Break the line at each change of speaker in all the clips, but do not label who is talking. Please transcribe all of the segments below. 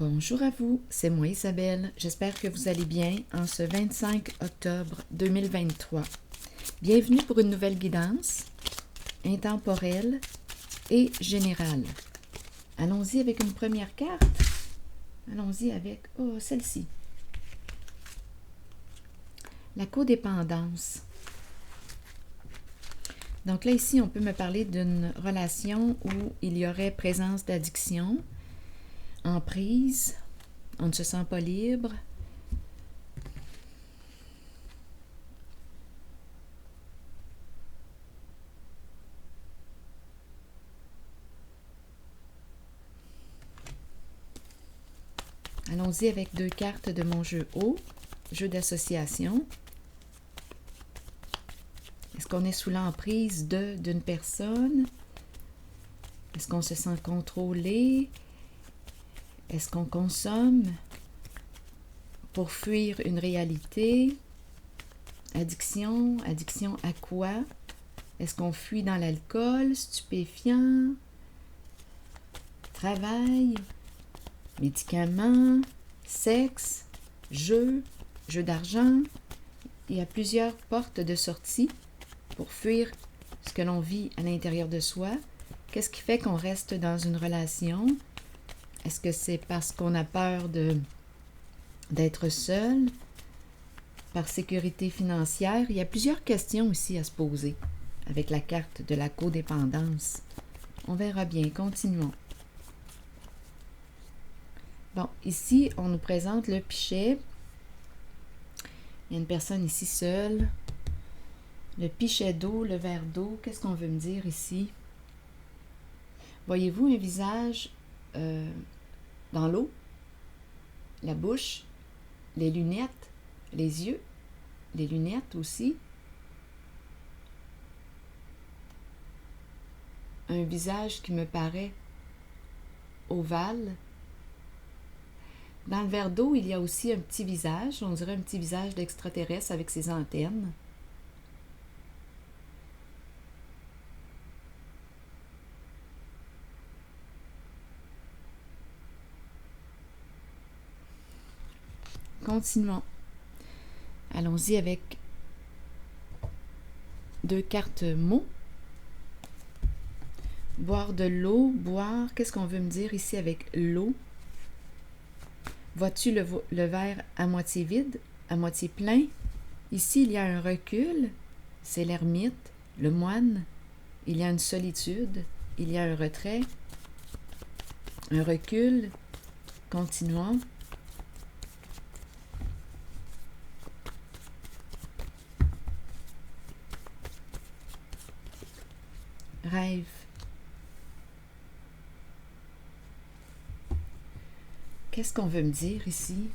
Bonjour à vous, c'est moi Isabelle. J'espère que vous allez bien en ce 25 octobre 2023. Bienvenue pour une nouvelle guidance intemporelle et générale. Allons-y avec une première carte. Allons-y avec celle-ci. La codépendance. Donc là, ici, on peut me parler d'une relation où il y aurait présence d'addiction, emprise, on ne se sent pas libre. Allons-y avec deux cartes de mon jeu haut, jeu d'association. Est-ce qu'on est sous l'emprise d'une personne? Est-ce qu'on se sent contrôlé? Est-ce qu'on consomme pour fuir une réalité? Addiction à quoi? Est-ce qu'on fuit dans l'alcool, stupéfiant, travail, médicaments, sexe, jeu d'argent? Il y a plusieurs portes de sortie pour fuir ce que l'on vit à l'intérieur de soi. Qu'est-ce qui fait qu'on reste dans une relation? Est-ce que c'est parce qu'on a peur d'être seul? Par sécurité financière? Il y a plusieurs questions ici à se poser avec la carte de la codépendance. On verra bien. Continuons. Bon, ici, on nous présente le pichet. Il y a une personne ici seule. Le pichet d'eau, le verre d'eau. Qu'est-ce qu'on veut me dire ici? Voyez-vous un visage dans l'eau, la bouche, les lunettes, les yeux, les lunettes aussi. Un visage qui me paraît ovale. Dans le verre d'eau, il y a aussi un petit visage, on dirait un petit visage d'extraterrestre avec ses antennes. Continuons. Allons-y avec deux cartes mots. Boire de l'eau, boire. Qu'est-ce qu'on veut me dire ici avec l'eau? Vois-tu le verre à moitié vide, à moitié plein? Ici, il y a un recul. C'est l'ermite, le moine. Il y a une solitude. Il y a un retrait. Un recul. Continuons. Rêve. Qu'est-ce qu'on veut me dire ici?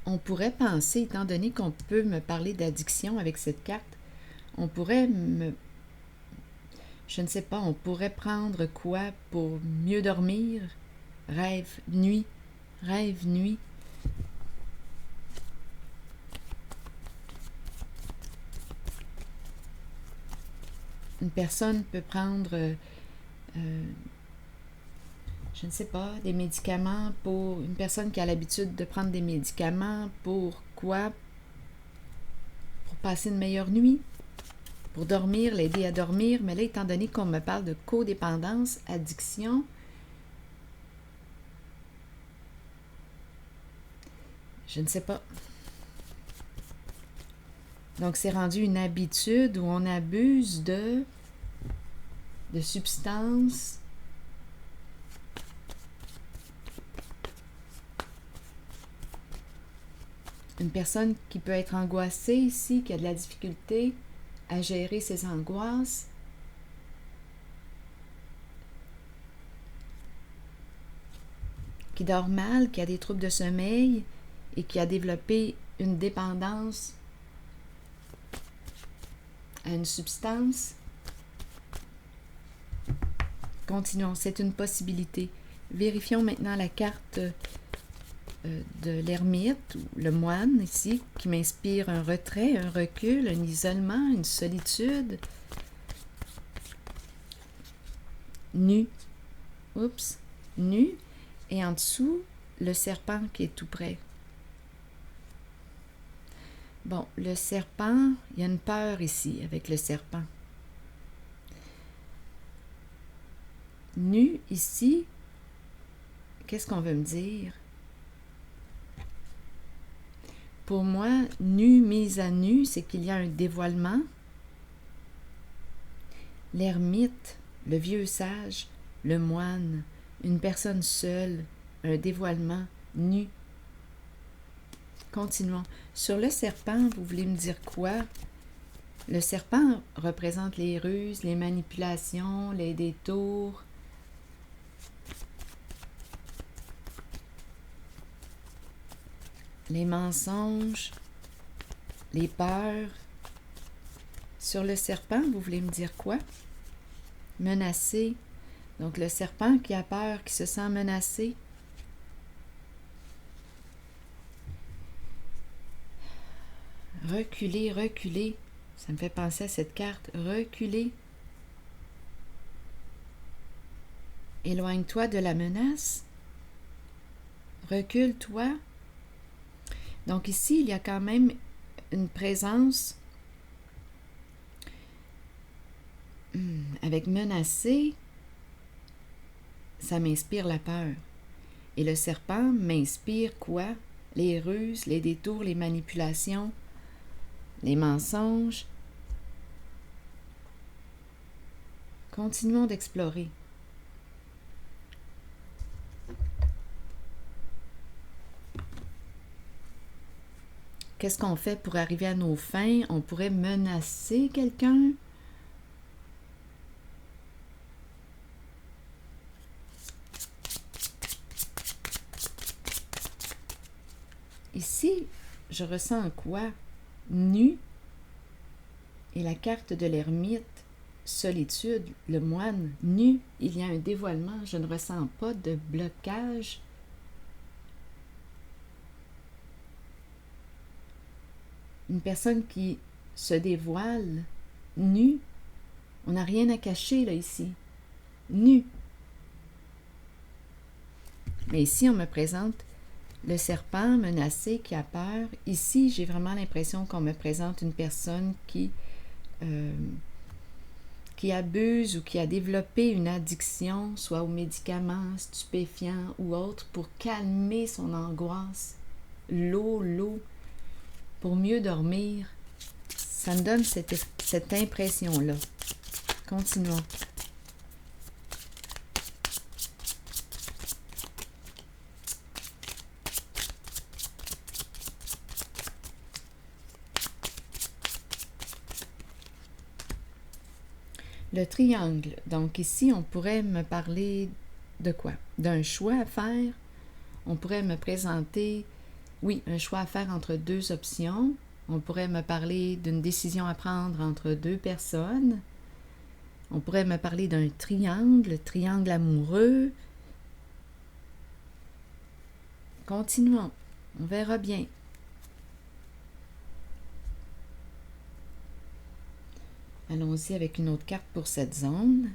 On pourrait penser, étant donné qu'on peut me parler d'addiction avec cette carte, on pourrait je ne sais pas, on pourrait prendre quoi pour mieux dormir? Rêve, nuit. Rêve, nuit. Une personne peut prendre, je ne sais pas, des médicaments pour une personne qui a l'habitude de prendre des médicaments. Pour quoi? Pour passer une meilleure nuit. Pour dormir, l'aider à dormir. Mais là, étant donné qu'on me parle de codépendance, addiction, je ne sais pas. Donc, c'est rendu une habitude où on abuse de substances. Une personne qui peut être angoissée ici, qui a de la difficulté à gérer ses angoisses. Qui dort mal, qui a des troubles de sommeil et qui a développé une dépendance à une substance. Continuons, c'est une possibilité. Vérifions maintenant la carte de l'ermite, ou le moine ici, qui m'inspire un retrait, un recul, un isolement, une solitude. Nu. Oups. Nu. Et en dessous, le serpent qui est tout près. Bon, le serpent, il y a une peur ici avec le serpent. Nu ici, qu'est-ce qu'on veut me dire? Pour moi, nu, mise à nu, c'est qu'il y a un dévoilement. L'ermite, le vieux sage, le moine, une personne seule, un dévoilement, nu. Continuons. Sur le serpent, vous voulez me dire quoi? Le serpent représente les ruses, les manipulations, les détours. Les mensonges, les peurs. Sur le serpent, vous voulez me dire quoi? Menacé. Donc le serpent qui a peur, qui se sent menacé. Reculer, reculer. Ça me fait penser à cette carte. Reculer. Éloigne-toi de la menace. Recule-toi. Donc ici, il y a quand même une présence avec menacé. Ça m'inspire la peur. Et le serpent m'inspire quoi? Les ruses, les détours, les manipulations, les mensonges. Continuons d'explorer. Qu'est-ce qu'on fait pour arriver à nos fins? On pourrait menacer quelqu'un. Ici, je ressens quoi? Nu. Et la carte de l'ermite, solitude, le moine, nu. Il y a un dévoilement. Je ne ressens pas de blocage. Une personne qui se dévoile, nue. On n'a rien à cacher, là, ici. Nu. Mais ici, on me présente le serpent menacé qui a peur. Ici, j'ai vraiment l'impression qu'on me présente une personne qui abuse ou qui a développé une addiction, soit aux médicaments, stupéfiants ou autres, pour calmer son angoisse. L'eau, pour mieux dormir. Ça me donne cette impression-là. Continuons. Le triangle. Donc ici, on pourrait me parler de quoi? D'un choix à faire. On pourrait me présenter, oui, un choix à faire entre deux options. On pourrait me parler d'une décision à prendre entre deux personnes. On pourrait me parler d'un triangle amoureux. Continuons. On verra bien. Allons-y avec une autre carte pour cette zone.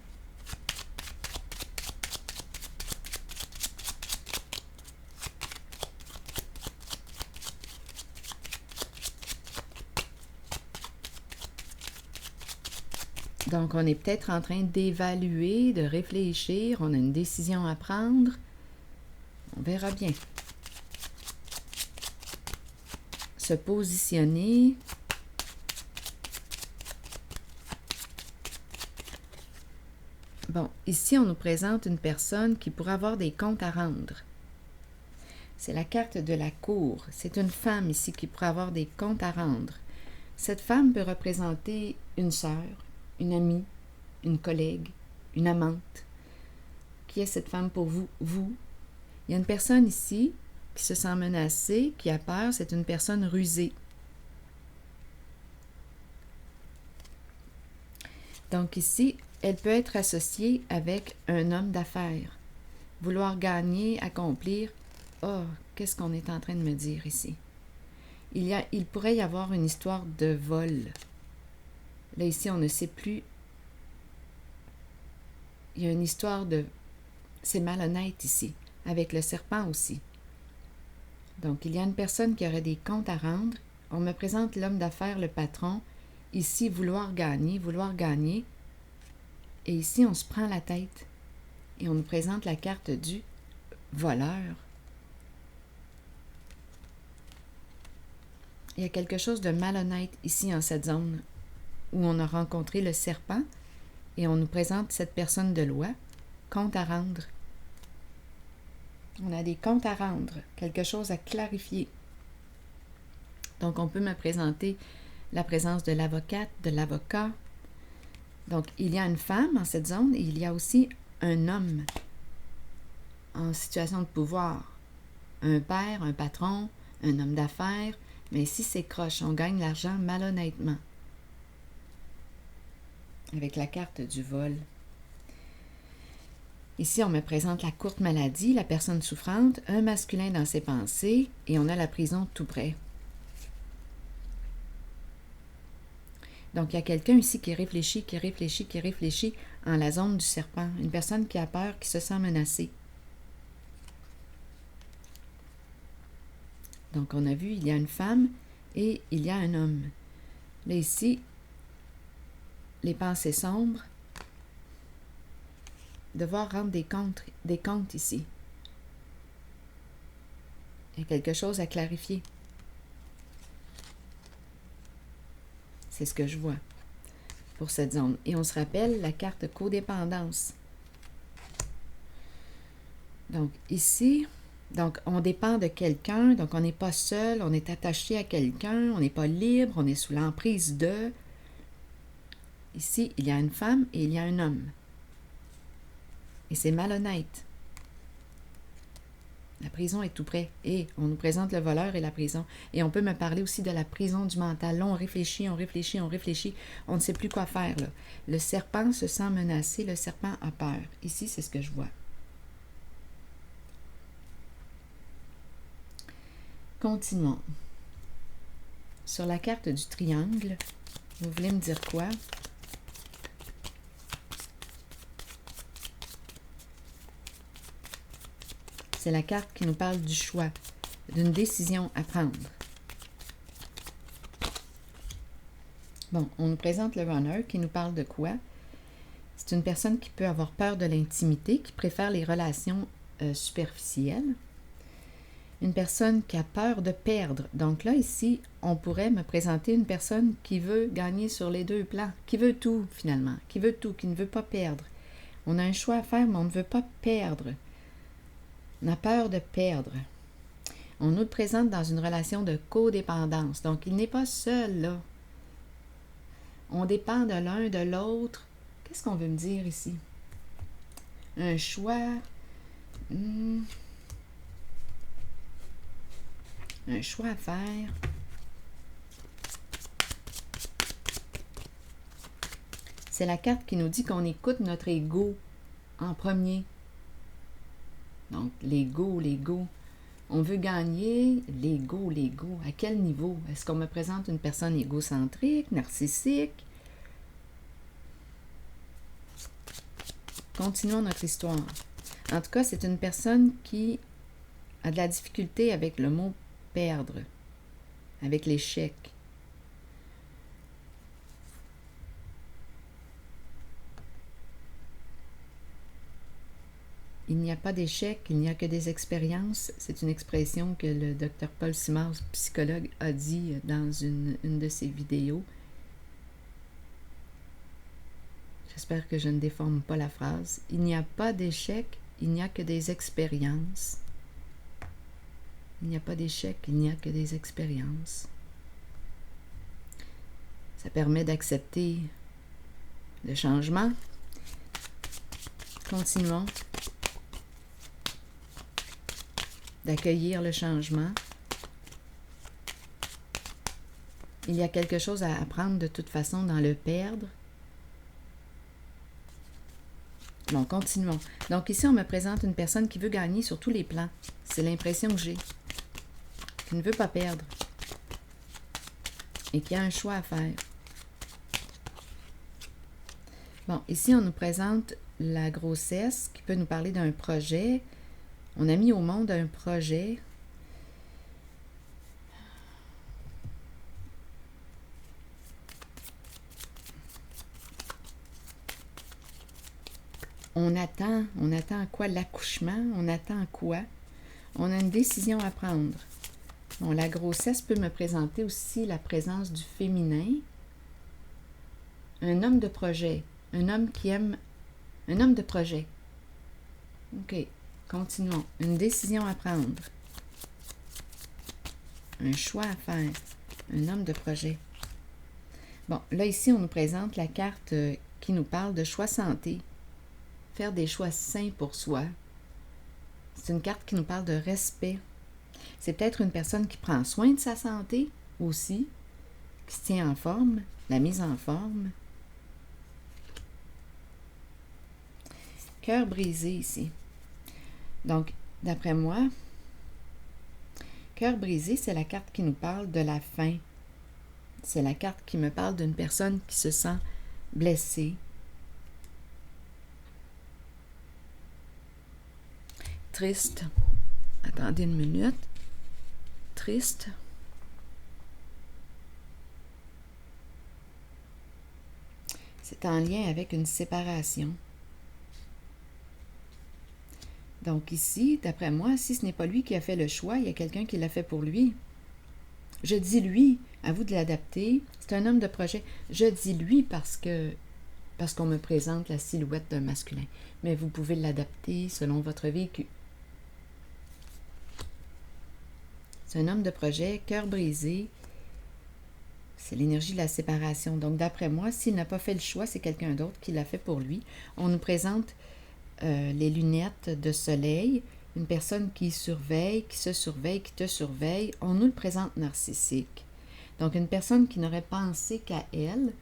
Donc, on est peut-être en train d'évaluer, de réfléchir. On a une décision à prendre. On verra bien. Se positionner. Bon, ici, on nous présente une personne qui pourrait avoir des comptes à rendre. C'est la carte de la cour. C'est une femme ici qui pourrait avoir des comptes à rendre. Cette femme peut représenter une sœur, une amie, une collègue, une amante. Qui est cette femme pour vous? Vous. Il y a une personne ici qui se sent menacée, qui a peur. C'est une personne rusée. Donc ici, elle peut être associée avec un homme d'affaires. Vouloir gagner, accomplir oh, qu'est-ce qu'on est en train de me dire ici? Il pourrait y avoir une histoire de vol. Là, ici, on ne sait plus. Il y a une histoire de... C'est malhonnête ici, avec le serpent aussi. Donc, il y a une personne qui aurait des comptes à rendre. On me présente l'homme d'affaires, le patron. Ici, vouloir gagner, vouloir gagner. Et ici, on se prend la tête. Et on nous présente la carte du voleur. Il y a quelque chose de malhonnête ici en cette zone où on a rencontré le serpent et on nous présente cette personne de loi, compte à rendre. On a des comptes à rendre, quelque chose à clarifier. Donc, on peut me présenter la présence de l'avocate, de l'avocat. Donc, il y a une femme en cette zone et il y a aussi un homme en situation de pouvoir. Un père, un patron, un homme d'affaires. Mais ici, c'est croche. On gagne l'argent malhonnêtement. Avec la carte du vol. Ici, on me présente la courte maladie, la personne souffrante, un masculin dans ses pensées et on a la prison tout près. Donc, il y a quelqu'un ici qui réfléchit en la zone du serpent. Une personne qui a peur, qui se sent menacée. Donc, on a vu, il y a une femme et il y a un homme. Là, ici, les pensées sombres, devoir rendre des comptes ici. Il y a quelque chose à clarifier. C'est ce que je vois pour cette zone. Et on se rappelle la carte codépendance. Donc, ici... Donc, on dépend de quelqu'un, donc on n'est pas seul, on est attaché à quelqu'un, on n'est pas libre, on est sous l'emprise de... Ici, il y a une femme et il y a un homme. Et c'est malhonnête. La prison est tout près. Et on nous présente le voleur et la prison. Et on peut me parler aussi de la prison du mental. Là, on réfléchit. On ne sait plus quoi faire, là. Le serpent se sent menacé, le serpent a peur. Ici, c'est ce que je vois. Continuons. Sur la carte du triangle, vous voulez me dire quoi? C'est la carte qui nous parle du choix, d'une décision à prendre. Bon, on nous présente le runner qui nous parle de quoi? C'est une personne qui peut avoir peur de l'intimité, qui préfère les relations superficielles. Une personne qui a peur de perdre. Donc là, ici, on pourrait me présenter une personne qui veut gagner sur les deux plans, qui veut tout finalement, qui veut tout, qui ne veut pas perdre. On a un choix à faire, mais on ne veut pas perdre. On a peur de perdre. On nous le présente dans une relation de codépendance. Donc, il n'est pas seul, là. On dépend de l'un, de l'autre. Qu'est-ce qu'on veut me dire ici? Un choix... Un choix à faire. C'est la carte qui nous dit qu'on écoute notre ego en premier. Donc, l'ego. On veut gagner l'ego. À quel niveau? Est-ce qu'on me présente une personne égocentrique, narcissique? Continuons notre histoire. En tout cas, c'est une personne qui a de la difficulté avec le mot perdre, avec l'échec. Il n'y a pas d'échec, il n'y a que des expériences. C'est une expression que le Dr Paul Simard, psychologue, a dit dans une de ses vidéos. J'espère que je ne déforme pas la phrase. Il n'y a pas d'échec, il n'y a que des expériences. Il n'y a pas d'échec, il n'y a que des expériences. Ça permet d'accepter le changement. Continuons d'accueillir le changement. Il y a quelque chose à apprendre de toute façon dans le perdre. Bon, continuons. Donc ici, on me présente une personne qui veut gagner sur tous les plans. C'est l'impression que j'ai. Qui ne veut pas perdre. Et qui a un choix à faire. Bon, ici, on nous présente la grossesse qui peut nous parler d'un projet. On a mis au monde un projet. On attend quoi? L'accouchement? On attend quoi? On a une décision à prendre. Bon, la grossesse peut me présenter aussi la présence du féminin. Un homme de projet. Un homme qui aime... Un homme de projet. OK, continuons. Une décision à prendre. Un choix à faire. Un homme de projet. Bon, là, ici, on nous présente la carte qui nous parle de choix santé. Faire des choix sains pour soi. C'est une carte qui nous parle de respect. C'est peut-être une personne qui prend soin de sa santé aussi, qui se tient en forme, la mise en forme. Cœur brisé ici. Donc, d'après moi, cœur brisé, c'est la carte qui nous parle de la fin. C'est la carte qui me parle d'une personne qui se sent blessée. Triste. Attendez une minute. Triste. C'est en lien avec une séparation. Donc ici, d'après moi, si ce n'est pas lui qui a fait le choix, il y a quelqu'un qui l'a fait pour lui. Je dis lui, à vous de l'adapter. C'est un homme de projet. Je dis lui parce qu'on me présente la silhouette d'un masculin. Mais vous pouvez l'adapter selon votre vécu. C'est un homme de projet, cœur brisé. C'est l'énergie de la séparation. Donc, d'après moi, s'il n'a pas fait le choix, c'est quelqu'un d'autre qui l'a fait pour lui. On nous présente les lunettes de soleil, une personne qui surveille, qui se surveille, qui te surveille. On nous le présente narcissique. Donc, une personne qui n'aurait pensé qu'à elle,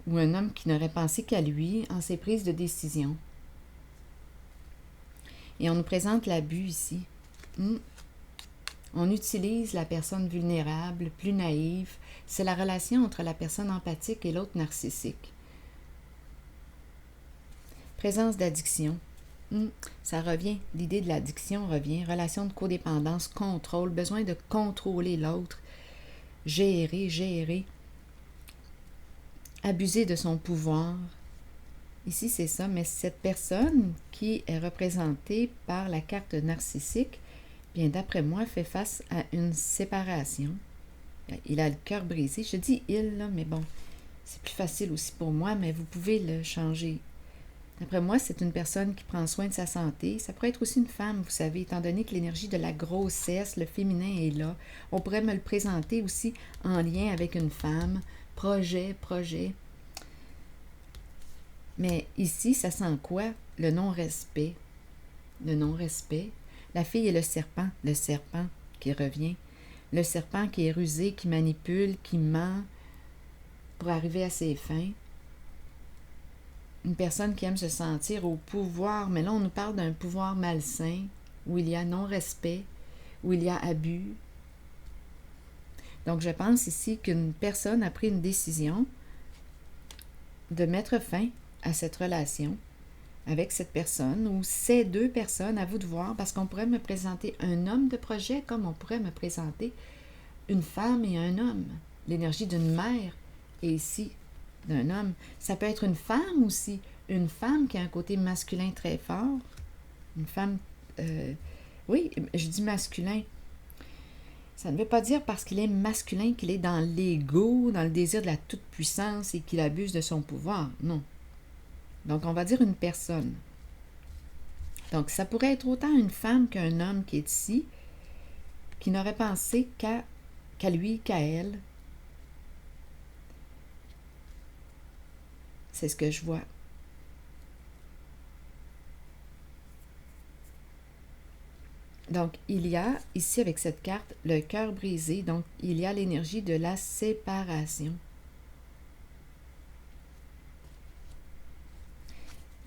ou un homme qui n'aurait pensé qu'à lui en ses prises de décision. Et on nous présente l'abus ici. On utilise la personne vulnérable, plus naïve. C'est la relation entre la personne empathique et l'autre narcissique. Présence d'addiction. Ça revient. L'idée de l'addiction revient. Relation de codépendance, contrôle, besoin de contrôler l'autre. Gérer. Abuser de son pouvoir. Ici, c'est ça. Mais cette personne qui est représentée par la carte narcissique, bien, d'après moi, fait face à une séparation. Il a le cœur brisé. Je dis « il », là, mais bon, c'est plus facile aussi pour moi, mais vous pouvez le changer. D'après moi, c'est une personne qui prend soin de sa santé. Ça pourrait être aussi une femme, vous savez, étant donné que l'énergie de la grossesse, le féminin est là. On pourrait me le présenter aussi en lien avec une femme. Projet. Mais ici, ça sent quoi? Le non-respect. La fille et le serpent qui revient. Le serpent qui est rusé, qui manipule, qui ment pour arriver à ses fins. Une personne qui aime se sentir au pouvoir, mais là on nous parle d'un pouvoir malsain, où il y a non-respect, où il y a abus. Donc je pense ici qu'une personne a pris une décision de mettre fin à cette relation avec cette personne ou ces deux personnes, à vous de voir, parce qu'on pourrait me présenter un homme de projet comme on pourrait me présenter une femme et un homme. L'énergie d'une mère est ici d'un homme. Ça peut être une femme aussi, une femme qui a un côté masculin très fort, une femme, oui, je dis masculin. Ça ne veut pas dire parce qu'il est masculin qu'il est dans l'ego, dans le désir de la toute-puissance et qu'il abuse de son pouvoir, non. Donc, on va dire une personne. Donc, ça pourrait être autant une femme qu'un homme qui est ici, qui n'aurait pensé qu'à lui, qu'à elle. C'est ce que je vois. Donc, il y a ici avec cette carte le cœur brisé. Donc, il y a l'énergie de la séparation.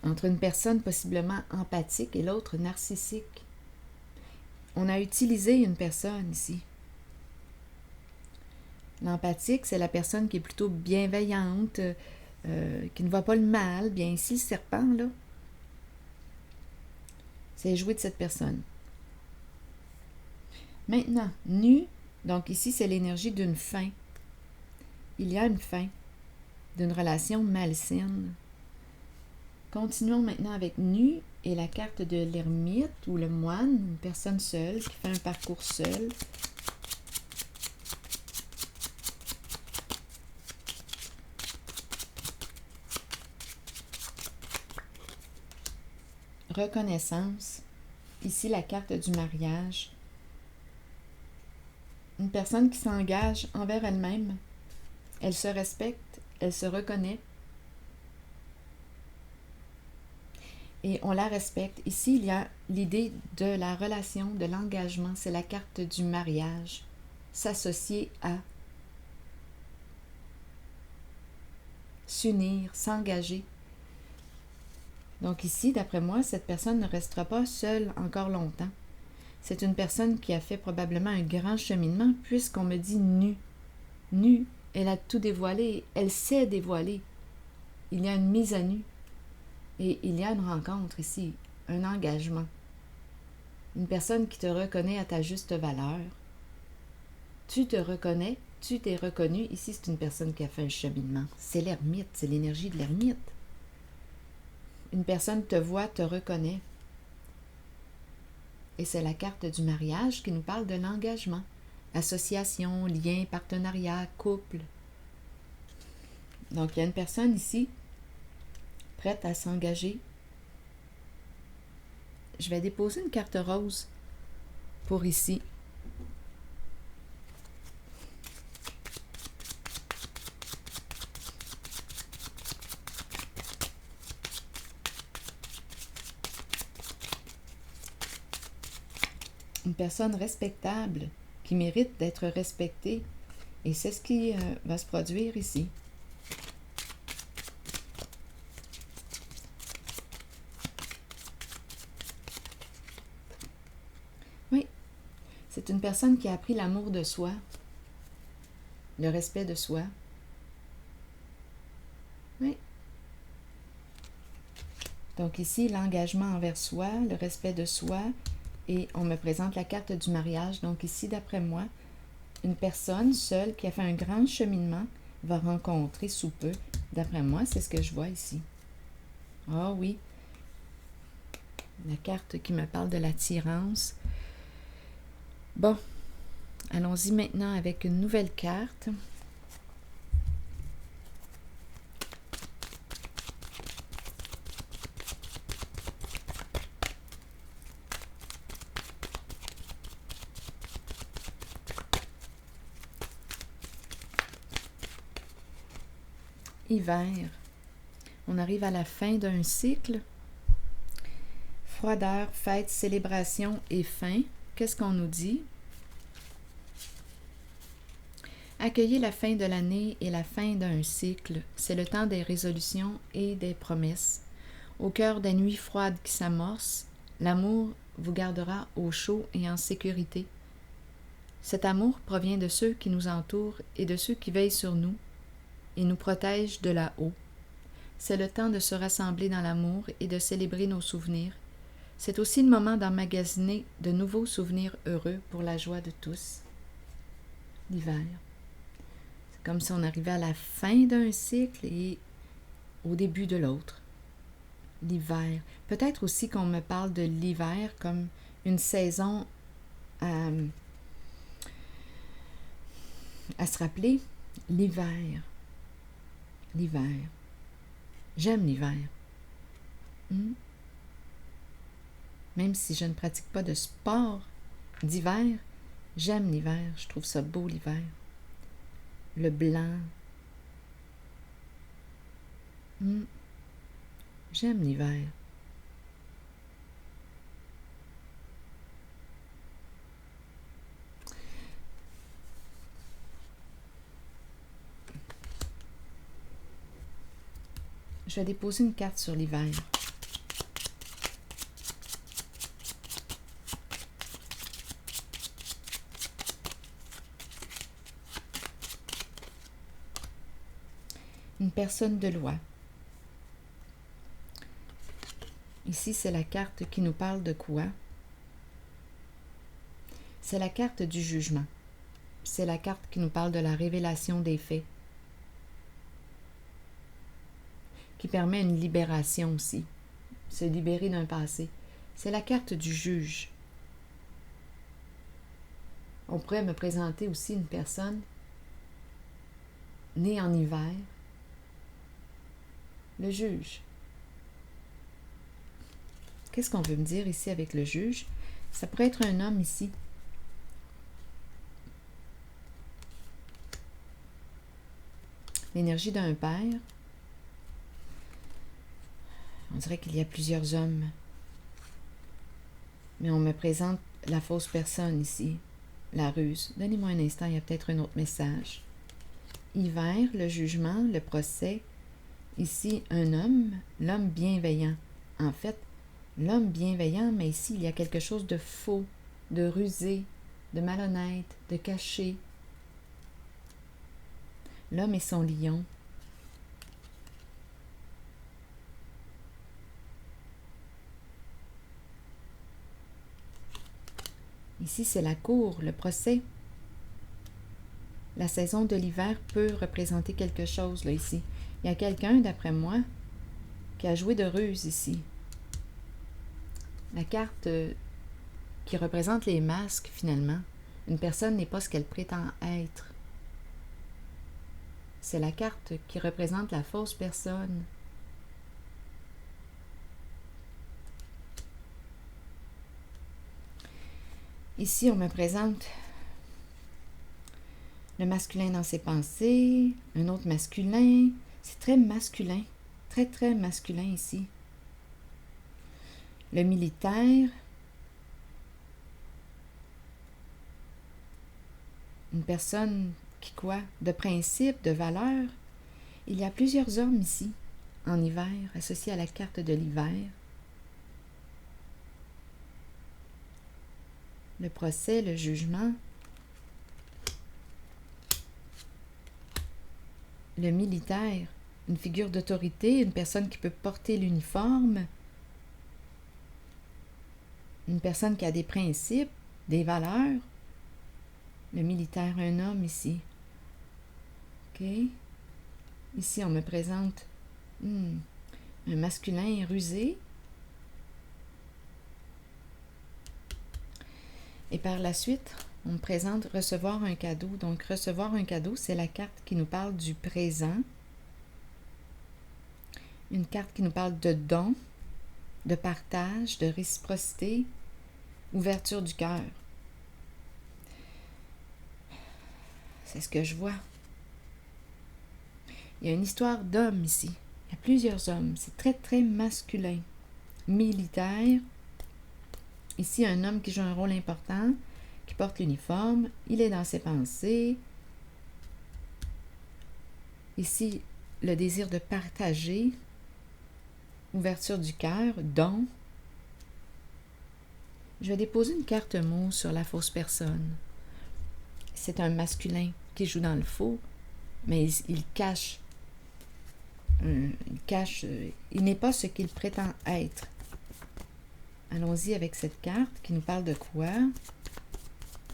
entre une personne possiblement empathique et l'autre narcissique. On a utilisé une personne ici. L'empathique, c'est la personne qui est plutôt bienveillante, qui ne voit pas le mal. Bien ici, le serpent, là, c'est joué de cette personne. Maintenant, nu, donc ici, c'est l'énergie d'une fin. Il y a une fin d'une relation malsaine. Continuons maintenant avec nu et la carte de l'ermite ou le moine, une personne seule qui fait un parcours seul. Reconnaissance. Ici, la carte du mariage. Une personne qui s'engage envers elle-même. Elle se respecte, elle se reconnaît. Et on la respecte. Ici, il y a l'idée de la relation, de l'engagement. C'est la carte du mariage. S'associer à. S'unir, s'engager. Donc ici, d'après moi, cette personne ne restera pas seule encore longtemps. C'est une personne qui a fait probablement un grand cheminement puisqu'on me dit nue. Nue, elle a tout dévoilé, elle sait dévoiler. Il y a une mise à nu. Et il y a une rencontre ici, un engagement. Une personne qui te reconnaît à ta juste valeur. Tu te reconnais, tu t'es reconnu. Ici, c'est une personne qui a fait un cheminement. C'est l'ermite, c'est l'énergie de l'ermite. Une personne te voit, te reconnaît. Et c'est la carte du mariage qui nous parle de l'engagement. Association, lien, partenariat, couple. Donc, il y a une personne ici prête à s'engager. Je vais déposer une carte rose pour ici. Une personne respectable qui mérite d'être respectée. Et c'est ce qui va se produire ici. Oui, c'est une personne qui a appris l'amour de soi, le respect de soi. Oui. Donc ici, l'engagement envers soi, le respect de soi, et on me présente la carte du mariage. Donc ici, d'après moi, une personne seule qui a fait un grand cheminement va rencontrer sous peu. D'après moi, c'est ce que je vois ici. Ah oui, la carte qui me parle de l'attirance. Bon, allons-y maintenant avec une nouvelle carte. Hiver. On arrive à la fin d'un cycle. Froideur, fête, célébration et fin. Qu'est-ce qu'on nous dit? Accueillir la fin de l'année et la fin d'un cycle. C'est le temps des résolutions et des promesses. Au cœur des nuits froides qui s'amorcent, l'amour vous gardera au chaud et en sécurité. Cet amour provient de ceux qui nous entourent et de ceux qui veillent sur nous et nous protègent de là-haut. C'est le temps de se rassembler dans l'amour et de célébrer nos souvenirs. C'est aussi le moment d'emmagasiner de nouveaux souvenirs heureux pour la joie de tous. L'hiver. C'est comme si on arrivait à la fin d'un cycle et au début de l'autre. L'hiver. Peut-être aussi qu'on me parle de l'hiver comme une saison à se rappeler. L'hiver. L'hiver. J'aime l'hiver. Même si je ne pratique pas de sport d'hiver, j'aime l'hiver. Je trouve ça beau l'hiver. Le blanc. J'aime l'hiver. Je vais déposer une carte sur l'hiver. une personne de loi. Ici, c'est la carte qui nous parle de quoi? C'est la carte du jugement. C'est la carte qui nous parle de la révélation des faits, qui permet une libération aussi, se libérer d'un passé. C'est la carte du juge. On pourrait me présenter aussi une personne née en hiver, le juge. Qu'est-ce qu'on veut me dire ici avec le juge? Ça pourrait être un homme ici. L'énergie d'un père. On dirait qu'il y a plusieurs hommes. Mais on me présente la fausse personne ici, la ruse. Donnez-moi un instant, il y a peut-être un autre message. Hiver, le jugement, le procès. Ici, un homme, l'homme bienveillant. En fait, l'homme bienveillant, mais ici, il y a quelque chose de faux, de rusé, de malhonnête, de caché. L'homme et son lion. Ici, c'est la cour, le procès. La saison de l'hiver peut représenter quelque chose, là, ici. Il y a quelqu'un, d'après moi, qui a joué de ruse ici. La carte qui représente les masques, finalement. Une personne n'est pas ce qu'elle prétend être. C'est la carte qui représente la fausse personne. Ici, on me présente le masculin dans ses pensées, un autre masculin. C'est très masculin, très, très masculin ici. Le militaire. Une personne qui quoi? De principe, de valeur. Il y a plusieurs hommes ici, en hiver, associés à la carte de l'hiver. Le procès, le jugement. Le militaire, une figure d'autorité, une personne qui peut porter l'uniforme. Une personne qui a des principes, des valeurs. Le militaire, un homme ici. OK. Ici, on me présente un masculin rusé. Et par la suite, on me présente recevoir un cadeau. Donc, recevoir un cadeau, c'est la carte qui nous parle du présent. Une carte qui nous parle de don, de partage, de réciprocité, ouverture du cœur. C'est ce que je vois. Il y a une histoire d'hommes ici. Il y a plusieurs hommes. C'est très, très masculin. Militaire. Ici, un homme qui joue un rôle important, qui porte l'uniforme. Il est dans ses pensées. Ici, le désir de partager. Ouverture du cœur. Don. Je vais déposer une carte mot sur la fausse personne. C'est un masculin qui joue dans le faux, mais il cache. Il n'est pas ce qu'il prétend être. Allons-y avec cette carte qui nous parle de quoi?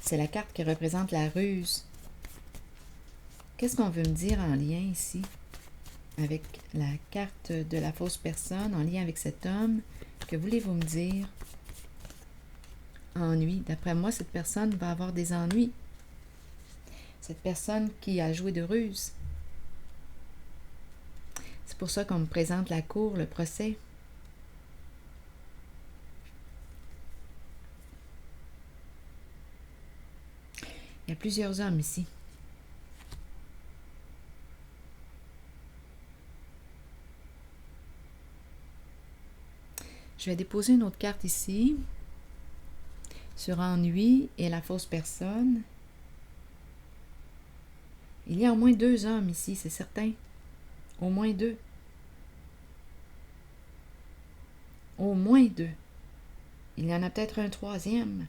C'est la carte qui représente la ruse. Qu'est-ce qu'on veut me dire en lien ici avec la carte de la fausse personne, en lien avec cet homme? Que voulez-vous me dire? Ennui. D'après moi, cette personne va avoir des ennuis. Cette personne qui a joué de ruse. C'est pour ça qu'on me présente la cour, le procès. Il y a plusieurs hommes ici. Je vais déposer une autre carte ici, sur ennui et la fausse personne. Il y a au moins 2 hommes ici, c'est certain. Au moins 2. Au moins 2. Il y en a peut-être un 3e.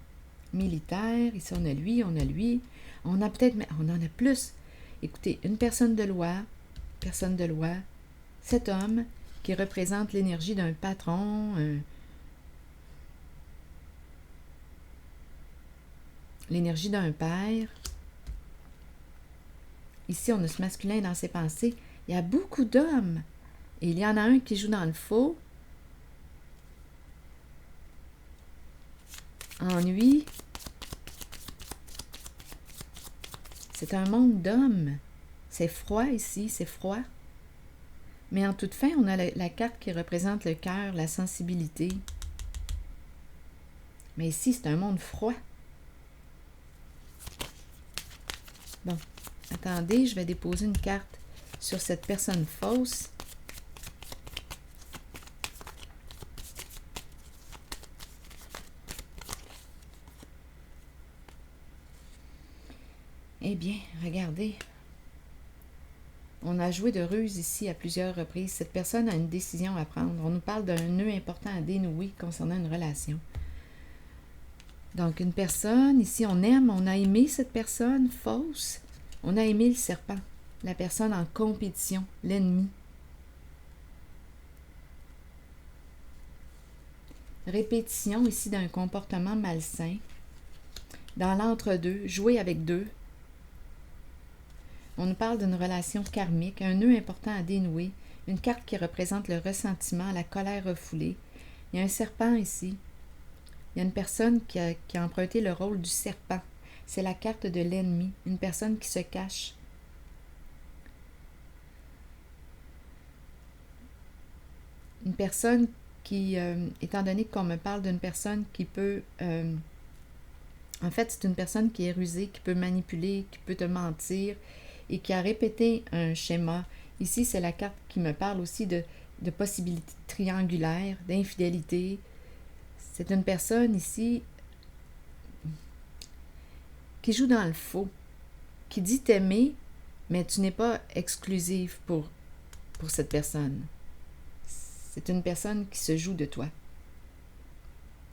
Militaire, ici on a lui, on a lui. On a peut-être, on en a plus. Écoutez, une personne de loi, personne de loi. Cet homme qui représente l'énergie d'un patron, l'énergie d'un père. Ici, on a ce masculin dans ses pensées. Il y a beaucoup d'hommes. Et il y en a un qui joue dans le faux. Ennui. C'est un monde d'hommes. C'est froid ici, c'est froid. Mais en toute fin, on a la carte qui représente le cœur, la sensibilité. Mais ici, c'est un monde froid. Bon, attendez, je vais déposer une carte sur cette personne fausse. Eh bien, regardez. On a joué de ruse ici à plusieurs reprises. Cette personne a une décision à prendre. On nous parle d'un nœud important à dénouer concernant une relation. Donc, une personne, ici, on aime, on a aimé cette personne fausse. On a aimé le serpent, la personne en compétition, l'ennemi. Répétition ici d'un comportement malsain. Dans l'entre-deux, jouer avec deux. On nous parle d'une relation karmique, un nœud important à dénouer, une carte qui représente le ressentiment, la colère refoulée. Il y a un serpent ici. Il y a une personne qui a emprunté le rôle du serpent. C'est la carte de l'ennemi, une personne qui se cache. Une personne qui, étant donné qu'on me parle d'une personne qui peut... en fait, c'est une personne qui est rusée, qui peut manipuler, qui peut te mentir et qui a répété un schéma. Ici, c'est la carte qui me parle aussi de possibilités triangulaires, d'infidélité. C'est une personne ici qui joue dans le faux, qui dit t'aimer, mais tu n'es pas exclusive pour cette personne. C'est une personne qui se joue de toi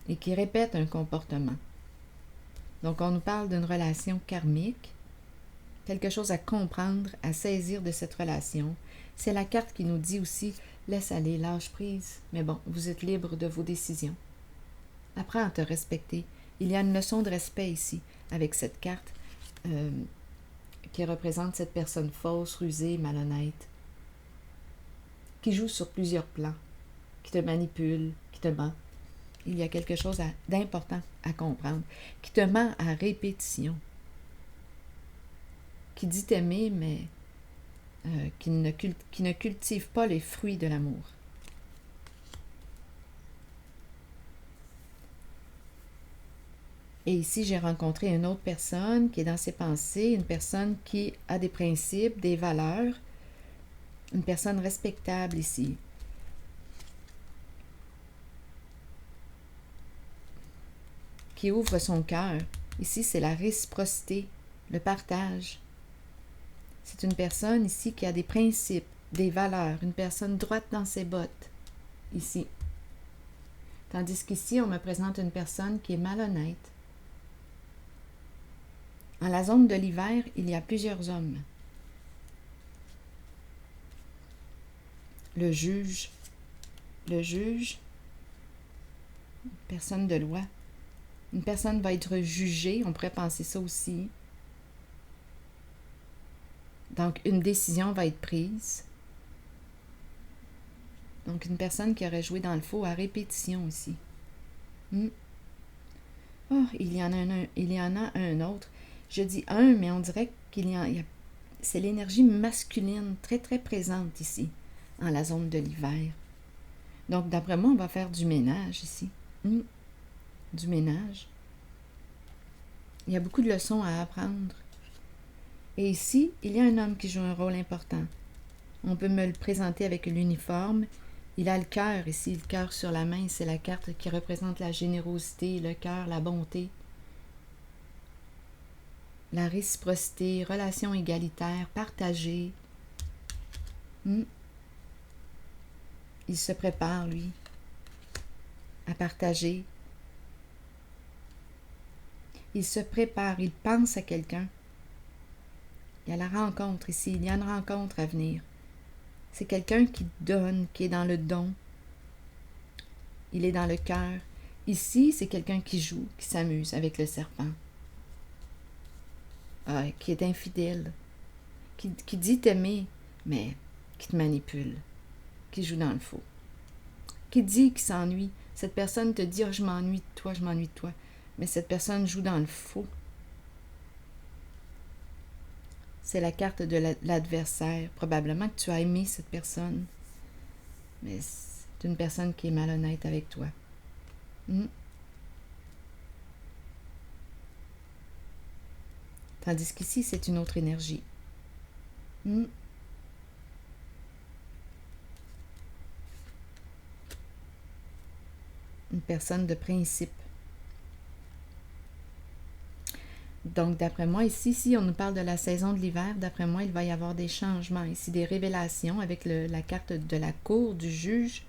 et qui répète un comportement. Donc, on nous parle d'une relation karmique, quelque chose à comprendre, à saisir de cette relation. C'est la carte qui nous dit aussi, laisse aller, lâche prise, mais bon, vous êtes libre de vos décisions. Apprends à te respecter. Il y a une leçon de respect ici, avec cette carte qui représente cette personne fausse, rusée, malhonnête, qui joue sur plusieurs plans, qui te manipule, qui te ment. Il y a quelque chose d'important à comprendre, qui te ment à répétition, qui dit t'aimer, mais qui ne cultive pas les fruits de l'amour. Et ici, j'ai rencontré une autre personne qui est dans ses pensées, une personne qui a des principes, des valeurs, une personne respectable ici. Qui ouvre son cœur. Ici, c'est la réciprocité, le partage. C'est une personne ici qui a des principes, des valeurs, une personne droite dans ses bottes, ici. Tandis qu'ici, on me présente une personne qui est malhonnête. En la zone de l'hiver, il y a plusieurs hommes. Le juge, personne de loi. Une personne va être jugée, on pourrait penser ça aussi. Donc, une décision va être prise. Donc, une personne qui aurait joué dans le faux à répétition ici. Oh, il y en a un autre. Je dis un, mais on dirait c'est l'énergie masculine très, très présente ici, en la zone de l'hiver. Donc, d'après moi, on va faire du ménage ici. Du ménage. Il y a beaucoup de leçons à apprendre. Et ici, il y a un homme qui joue un rôle important. On peut me le présenter avec l'uniforme. Il a le cœur ici, le cœur sur la main. C'est la carte qui représente la générosité, le cœur, la bonté. La réciprocité, relation égalitaire, partagée. Il se prépare, lui, à partager. Il se prépare, il pense à quelqu'un. Il y a la rencontre ici, il y a une rencontre à venir. C'est quelqu'un qui donne, qui est dans le don. Il est dans le cœur. Ici, c'est quelqu'un qui joue, qui s'amuse avec le serpent. Qui est infidèle. Qui dit t'aimer, mais qui te manipule. Qui joue dans le faux. Qui dit qu'il s'ennuie. Cette personne te dit « je m'ennuie de toi, je m'ennuie de toi ». Mais cette personne joue dans le faux. C'est la carte de l'adversaire. Probablement que tu as aimé cette personne. Mais c'est une personne qui est malhonnête avec toi. Tandis qu'ici, c'est une autre énergie. Une personne de principe. Donc, d'après moi, ici, si on nous parle de la saison de l'hiver, d'après moi, il va y avoir des changements ici, des révélations avec la carte de la cour, du juge,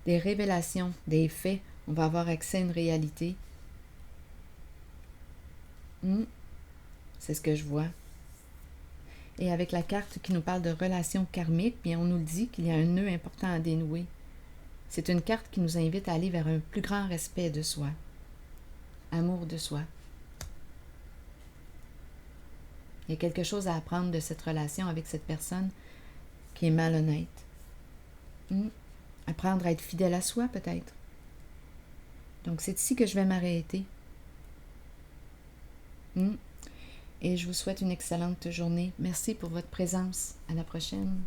des révélations, des faits. On va avoir accès à une réalité. C'est ce que je vois. Et avec la carte qui nous parle de relations karmiques, bien on nous dit qu'il y a un nœud important à dénouer. C'est une carte qui nous invite à aller vers un plus grand respect de soi. Amour de soi. Il y a quelque chose à apprendre de cette relation avec cette personne qui est malhonnête. Apprendre à être fidèle à soi, peut-être. Donc, c'est ici que je vais m'arrêter. Et je vous souhaite une excellente journée. Merci pour votre présence. À la prochaine.